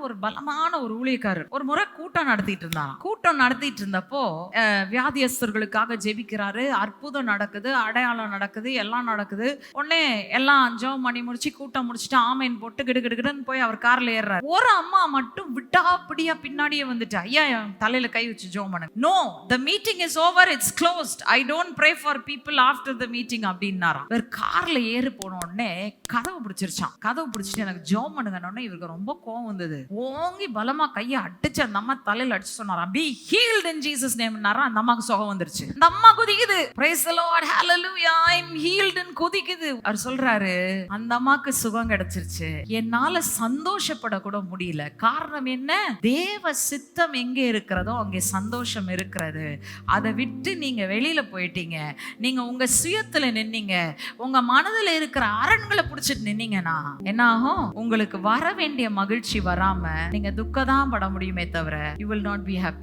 ஒரு பலமான ஒரு ஊழியக்காரர். ஒரு முறை கூட்டம் நடத்திட்டு இருந்தாராம். கூட்டம் நடத்திட்டு இருந்தப்போ வியாதியஸ்தர்களுக்காக ஜெபிக்கிறாரு. அற்புதம் நடக்குது, அடையாளம் நடக்குது, எல்லாம் நடக்குது. உடனே எல்லாம் ஜெபம் பண்ணி முடிச்சு கூட்டம் முடிச்சுட்டு ஆமேன் போட்டு கிடுகிடுன்னு போய் அவர் கார்ல ஏறாரு. ஒரு அம்மா மட்டும் விட்டாப்படியா பின்னாடியே வந்துட்டு, ஐயா என் தலையில கை வச்சு ஜெபம் பண்ணு. No, the meeting is over, it's closed, I don't pray for people after the meeting அப்படின்னாராம். இவர் கார்ல ஏறி போன உடனே கதவு பிடிச்சிருச்சான். கதவு பிடிச்சிட்டு எனக்கு ஜெபம் பண்ணுங்கன்னு இவருக்கு ரொம்ப கோவம் வந்தது. ஓங்கி பலமா கையை அடிச்சு அந்த அம்மா தலையில அடிச்சு சொன்னாராம், be healed in Jesus nameனாரா. அந்த அம்மாக்கு சுகம் வந்துருச்சு. அந்த அம்மா குதிக்குது, praise the Lord, hallelujah, I'm healed ன்னு குதிக்குது. அவர் சொல்றாரு, அந்த அம்மாக்கு சுகம் கிடைச்சிருச்சு, என்னால சந்தோஷப்பட கூட முடியல. காரணம் என்ன? தேவ சித்தம் எங்கே இருக்கிறதோ அங்கே சந்தோஷம் இருக்கிறது. அதை விட்டு நீங்க வெளியில போயிட்டீங்க, நீங்க உங்க சுயத்துல நின்னீங்க, உங்க மனதுல இருக்கிற அரண்களை பிடிச்சிட்டு நின்னீங்கன்னா என்ன ஆகும்? உங்களுக்கு வர வேண்டிய மகிழ்ச்சி வராம நீங்க துக்கம் தான் பட முடியுமே தவிர you will not be happy.